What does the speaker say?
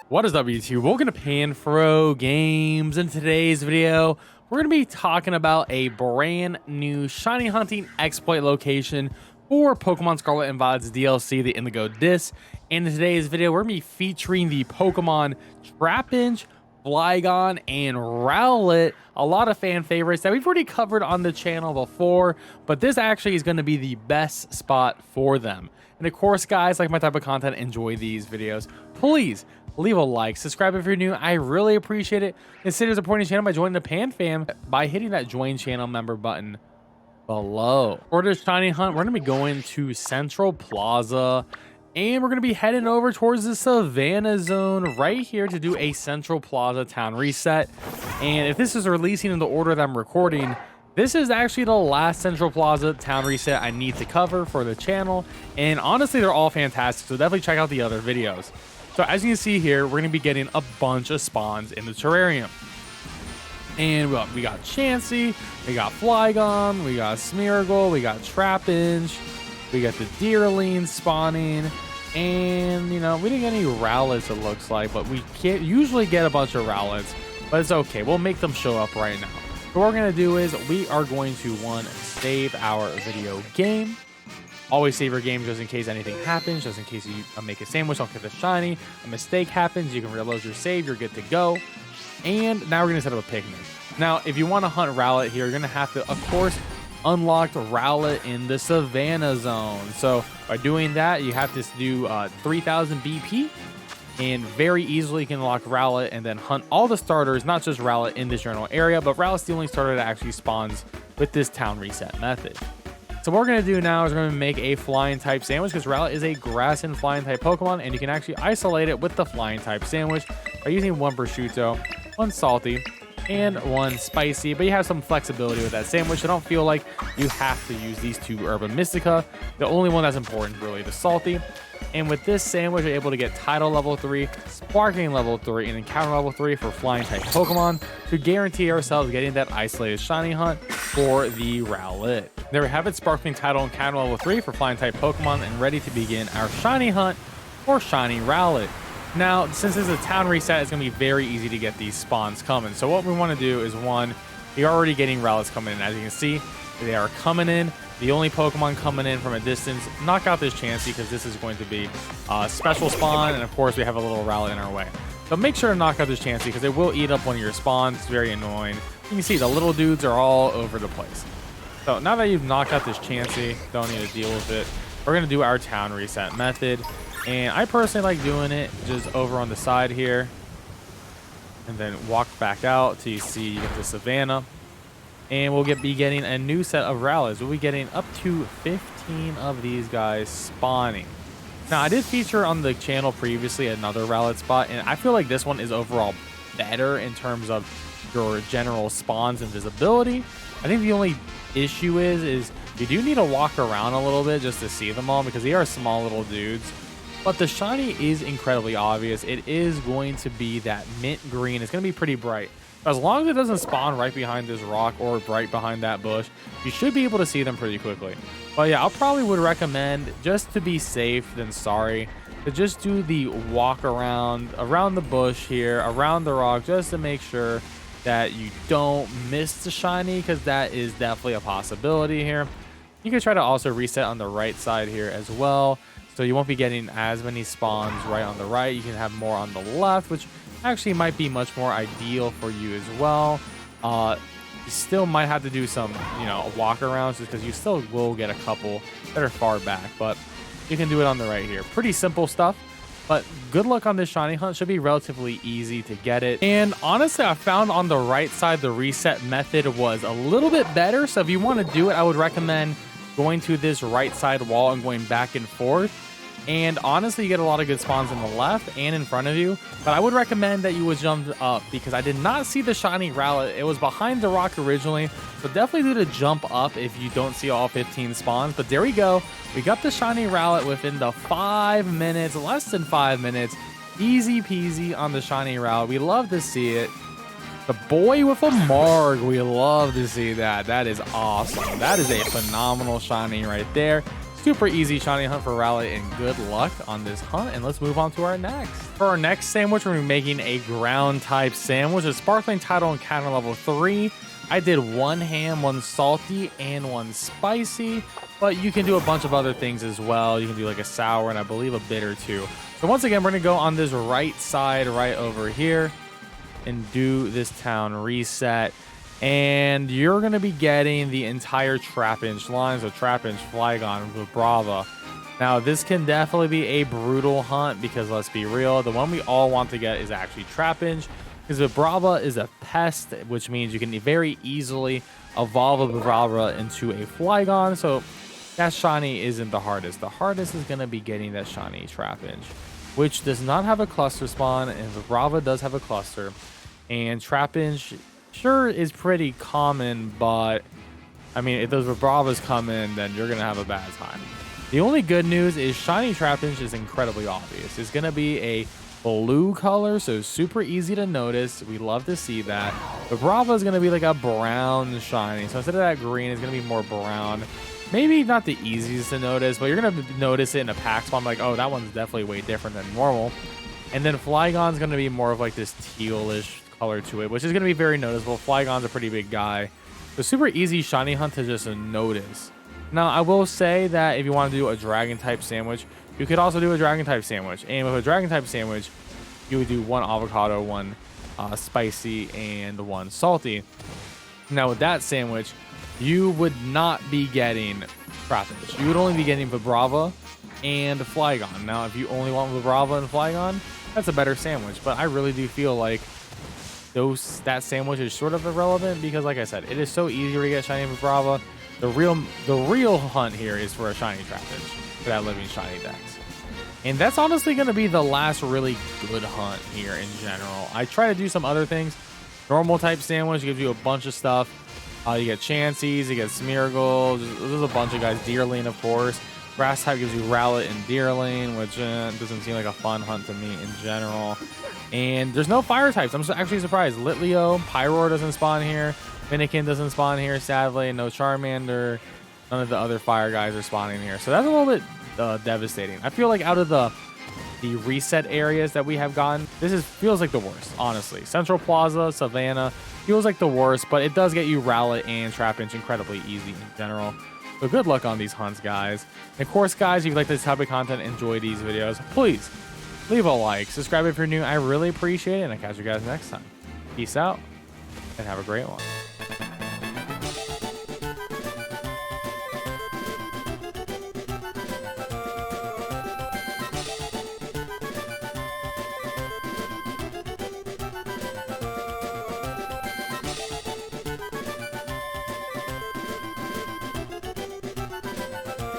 What is up, YouTube? Welcome to PanFro Games. In today's video, we're going to be talking about a brand new shiny hunting exploit location for Pokemon Scarlet and Violet's DLC, the Indigo Disc. And in today's video, we're going to be featuring the Pokemon Trapinch, Flyon, and Rowlet, a lot of fan favorites that we've already covered on the channel before, but this actually is going to be the best spot for them. And of course, guys, like my type of content, enjoy these videos. Please leave a like, subscribe if you're new. I really appreciate it. Consider supporting the channel by joining the Pan Fam by hitting that join channel member button below. For this shiny hunt, we're going to be going to Central Plaza, and we're going to be heading over towards the Savannah Zone right here to do a Central Plaza town reset. And if this is releasing in the order that I'm recording, this is actually the last Central Plaza town reset I need to cover for the channel. And honestly, they're all fantastic, so definitely check out the other videos. So as you can see here, we're going to be getting a bunch of spawns in the terrarium. And we got Chansey, we got Flygon, we got Smeargle, we got Trapinch, we got the Deerling spawning, and, you know, we didn't get any Rowlets, it looks like, but we can't usually get a bunch of Rowlets, but it's okay. We'll make them show up right now. So what we're going to do is we are going to, save our video game. Always save your game just in case anything happens, just in case you make a sandwich, don't get the shiny, a mistake happens, you can reload your save, you're good to go. And now we're going to set up a Pikmin. Now, if you want to hunt Rowlet here, you're going to have to, of course, unlock Rowlet in the Savannah Zone. So by doing that, you have to do 3,000 BP, and very easily you can unlock Rowlet and then hunt all the starters, not just Rowlet in this general area, but Rowlet's the only starter that actually spawns with this town reset method. So what we're going to do now is we're going to make a flying type sandwich, because Rowlet is a grass and flying type Pokemon, and you can actually isolate it with the flying type sandwich by using one prosciutto, one salty, and one spicy. But you have some flexibility with that sandwich, so don't feel like you have to use these two Urban Mystica. The only one that's important is really the salty. And with this sandwich, you're able to get Tidal level 3, Sparking level 3, and Encounter level 3 for flying type Pokemon to guarantee ourselves getting that isolated shiny hunt for the Rowlet. There we have it, Sparkling Tidal Encounter level 3 for flying type Pokemon, and ready to begin our shiny hunt for shiny Rowlet. Now, since this is a town reset, it's going to be very easy to get these spawns coming. So what we want to do is, one, you're already getting Rowlets coming in. As you can see, they are coming in. The only Pokemon coming in from a distance, knock out this Chansey, because this is going to be a special spawn, and of course we have a little Rowlet in our way. So make sure to knock out this Chansey, because it will eat up one of your spawns. It's very annoying. You can see the little dudes are all over the place. So now that you've knocked out this Chansey, don't need to deal with it. We're going to do our town reset method, and I personally like doing it just over on the side here, and then walk back out till you see you get the Savannah. And we'll be getting a new set of Rowlets. We'll be getting up to 15 of these guys spawning. Now, I did feature on the channel previously another Rowlet spot, and I feel like this one is overall better in terms of your general spawns and visibility. I think the only issue is you do need to walk around a little bit just to see them all, because they are small little dudes. But the shiny is incredibly obvious. It is going to be that mint green. It's going to be pretty bright. As long as it doesn't spawn right behind this rock or right behind that bush, you should be able to see them pretty quickly. But yeah, I probably would recommend, just to be safe than sorry, to just do the walk around the bush here, around the rock, just to make sure that you don't miss the shiny, because that is definitely a possibility here. You can try to also reset on the right side here as well, so you won't be getting as many spawns right on the right. You can have more on the left, which actually might be much more ideal for you as well. You still might have to do some, walk arounds, just because you still will get a couple that are far back, but you can do it on the right here. Pretty simple stuff, but good luck on this shiny hunt. Should be relatively easy to get it. And honestly, I found on the right side the reset method was a little bit better. So if you want to do it, I would recommend going to this right side wall and going back and forth. And honestly, you get a lot of good spawns on the left and in front of you. But I would recommend that you would jump up, because I did not see the shiny Rowlet. It was behind the rock originally. So definitely do the jump up if you don't see all 15 spawns. But there we go. We got the shiny Rowlet within the 5 minutes, less than 5 minutes. Easy peasy on the shiny Rowlet. We love to see it. The boy with a marg. We love to see that. That is awesome. That is a phenomenal shiny right there. Super easy shiny hunt for Rowlet, and good luck on this hunt. And let's move on to our next. For our next sandwich, we're gonna be making a ground type sandwich, a sparkling title and counter level 3. I did 1 ham, 1 salty, and 1 spicy, but you can do a bunch of other things as well. You can do like a sour and I believe a bitter too. So once again, we're gonna go on this right side right over here and do this town reset. And you're going to be getting the entire Trapinch line, so Trapinch, Flygon, Vibrava. Now, this can definitely be a brutal hunt because let's be real, the one we all want to get is actually Trapinch, because Vibrava is a pest, which means you can very easily evolve a Vibrava into a Flygon. So that shiny isn't the hardest. The hardest is going to be getting that shiny Trapinch, which does not have a cluster spawn, and Vibrava does have a cluster. And Trapinch sure is pretty common, but I mean, if those Vibravas come in, then you're gonna have a bad time. The only good news is shiny Trapinch is incredibly obvious. It's gonna be a blue color, so super easy to notice. We love to see that. Vibrava is gonna be like a brown shiny, so instead of that green, it's gonna be more brown. Maybe not the easiest to notice, but you're gonna notice it in a pack spawn, like, oh, that one's definitely way different than normal. And then Flygon's gonna be more of like this tealish color to it, which is going to be very noticeable. Flygon's a pretty big guy, so super easy shiny hunt to just notice. Now, I will say that if you want to do a dragon type sandwich, you could also do a dragon type sandwich, and with a dragon type sandwich, you would do 1 avocado, 1 spicy, and 1 salty. Now, with that sandwich, you would not be getting Trapinch. You would only be getting Vibrava and Flygon. Now, if you only want Vibrava and Flygon, that's a better sandwich, but I really do feel like that sandwich is sort of irrelevant because, like I said, it is so easy to get shiny Vibrava. The real hunt here is for a shiny Trapinch for that living shiny dex. And that's honestly going to be the last really good hunt here in general. I try to do some other things. Normal type sandwich gives you a bunch of stuff. You get Chanseys, you get Smeargle, there's a bunch of guys. Deerling, of course. Grass type gives you Rowlet and Deerling, which doesn't seem like a fun hunt to me in general. And there's no fire types. I'm actually surprised. Litleo, Pyroar doesn't spawn here. Fennekin doesn't spawn here, sadly. No Charmander. None of the other fire guys are spawning here. So that's a little bit devastating. I feel like out of the reset areas that we have gotten, feels like the worst, honestly. Central Plaza, Savannah feels like the worst, but it does get you Rowlet and Trapinch incredibly easy in general. So good luck on these hunts, guys. And of course, guys, if you like this type of content, enjoy these videos, please leave a like, subscribe if you're new. I really appreciate it, and I'll catch you guys next time. Peace out, and have a great one.